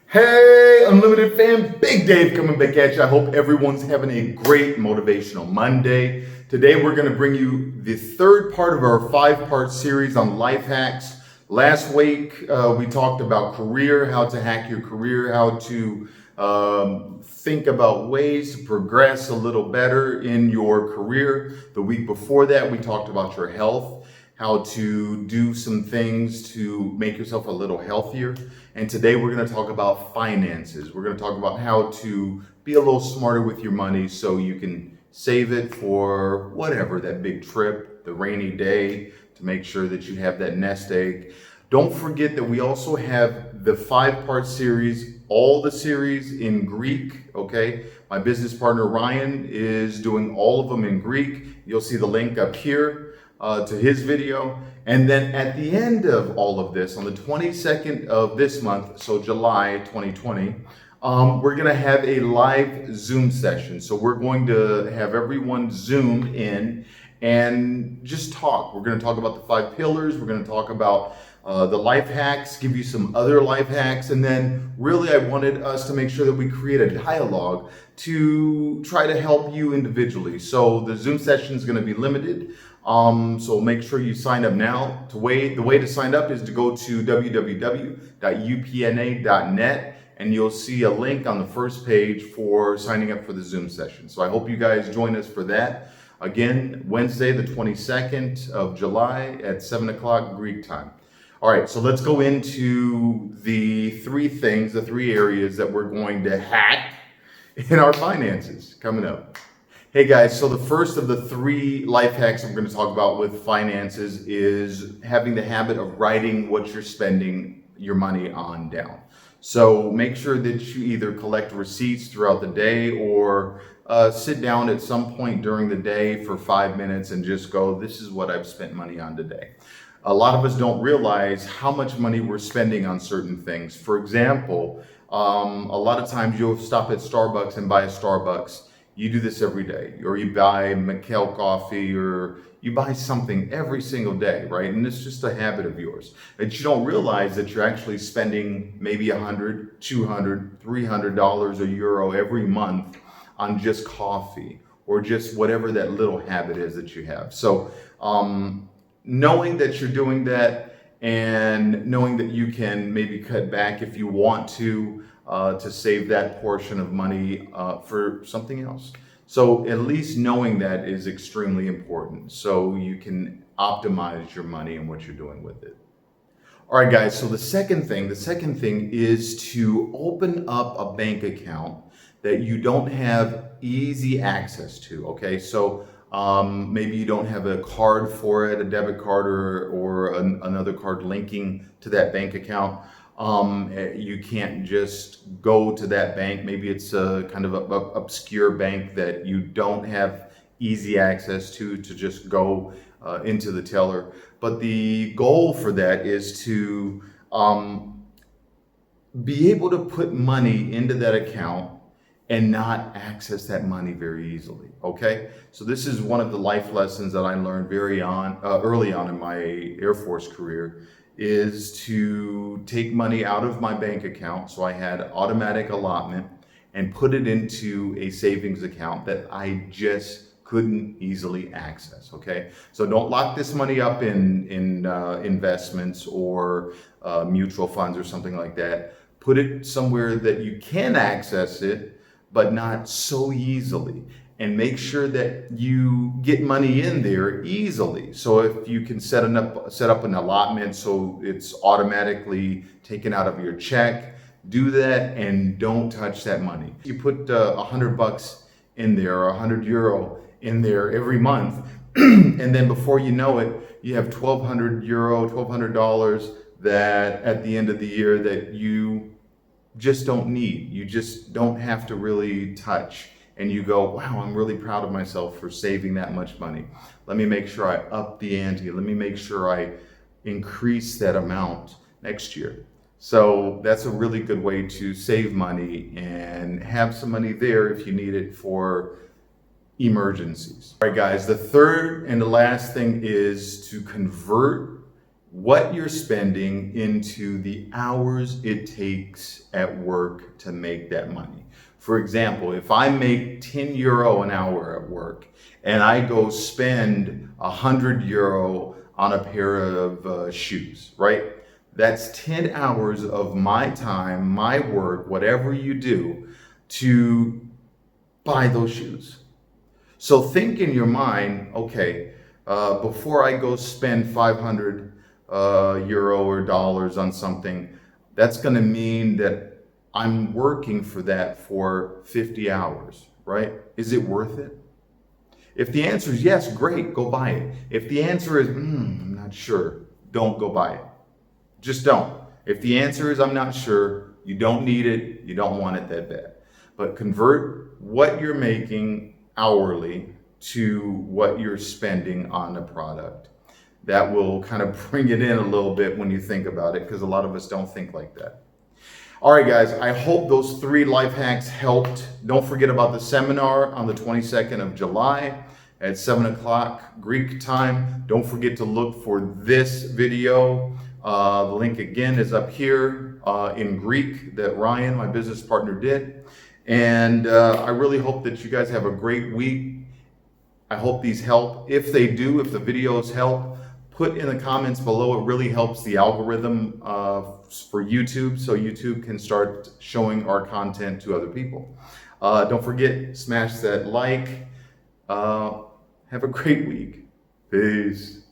Hey, Unlimited fam, Big Dave coming back at you. I hope everyone's having a great motivational Monday. Today we're going to bring you the third part of our 5-part series on life hacks. Last week we talked about career, how to hack your career, how to think about ways to progress a little better in your career. The week before that we talked about your health, how to do some things to make yourself a little healthier. And today we're going to talk about finances. We're going to talk about how to be a little smarter with your money so you can save it for whatever, that big trip, the rainy day, to make sure that you have that nest egg. Don't forget that we also have the 5-part series, all the series in Greek, okay? My business partner Ryan is doing all of them in Greek. You'll see the link up here to his video. And then at the end of all of this, on the 22nd of this month, so July 2020, we're going to have a live Zoom session. So we're going to have everyone Zoom in and just talk. We're going to talk about the 5 pillars. We're going to talk about the life hacks, give you some other life hacks. And then really I wanted us to make sure that we create a dialogue to try to help you individually. So the Zoom session is going to be limited. So make sure you sign up now. The way to sign up is to go to www.upna.net and you'll see a link on the first page for signing up for the Zoom session. So I hope you guys join us for that. Again, Wednesday, the 22nd of July at 7 o'clock Greek time. All right, so let's go into the 3 things, the 3 areas that we're going to hack in our finances coming up. Hey guys, so the first of the 3 life hacks I'm going to talk about with finances is having the habit of writing what you're spending your money on down. So make sure that you either collect receipts throughout the day or sit down at some point during the day for 5 minutes and just go, this is what I've spent money on today. A lot of us don't realize how much money we're spending on certain things. For example, a lot of times you'll stop at Starbucks and buy a Starbucks. You do this every day, or you buy McHale coffee, or you buy something every single day, right? And it's just a habit of yours. But you don't realize that you're actually spending maybe $100, $200, $300, a euro every month on just coffee, or just whatever that little habit is that you have. So knowing that you're doing that, and knowing that you can maybe cut back if you want to save that portion of money for something else. So at least knowing that is extremely important so you can optimize your money and what you're doing with it. All right, guys, so the second thing is to open up a bank account that you don't have easy access to, okay? So maybe you don't have a card for it, a debit card or another card linking to that bank account. You can't just go to that bank. Maybe it's a kind of a obscure bank that you don't have easy access to just go into the teller. But the goal for that is to be able to put money into that account and not access that money very easily, okay? So this is one of the life lessons that I learned early on in my Air Force career, is to take money out of my bank account, so I had automatic allotment, and put it into a savings account that I just couldn't easily access, okay? So don't lock this money up in investments or mutual funds or something like that. Put it somewhere that you can access it, but not so easily. And make sure that you get money in there easily. So if you can set up an allotment so it's automatically taken out of your check, do that and don't touch that money. You put $100 in there or €100 in there every month, and then before you know it, you have $1,200 that at the end of the year that you just don't need. You just don't have to really touch. And you go, wow, I'm really proud of myself for saving that much money. Let me make sure I up the ante. Let me make sure I increase that amount next year. So that's a really good way to save money and have some money there if you need it for emergencies. All right, guys, the third and the last thing is to convert what you're spending into the hours it takes at work to make that money. For example, if I make 10 euro an hour at work and I go spend 100 euro on a pair of shoes, right? That's 10 hours of my time, my work, whatever you do to buy those shoes. So think in your mind, okay, before I go spend 500 euro or dollars on something, that's going to mean that I'm working for that for 50 hours, right? Is it worth it? If the answer is yes, great, go buy it. If the answer is, I'm not sure, don't go buy it. Just don't. If the answer is I'm not sure, you don't need it, you don't want it that bad. But convert what you're making hourly to what you're spending on a product. That will kind of bring it in a little bit when you think about it, because a lot of us don't think like that. All right, guys, I hope those 3 life hacks helped. Don't forget about the seminar on the 22nd of July at 7 o'clock Greek time. Don't forget to look for this video. The link again is up here in Greek that Ryan, my business partner, did. And I really hope that you guys have a great week. I hope these help. If they do, if the videos help, put in the comments below. It really helps the algorithm for YouTube, so YouTube can start showing our content to other people. Don't forget, smash that like. Have a great week. Peace.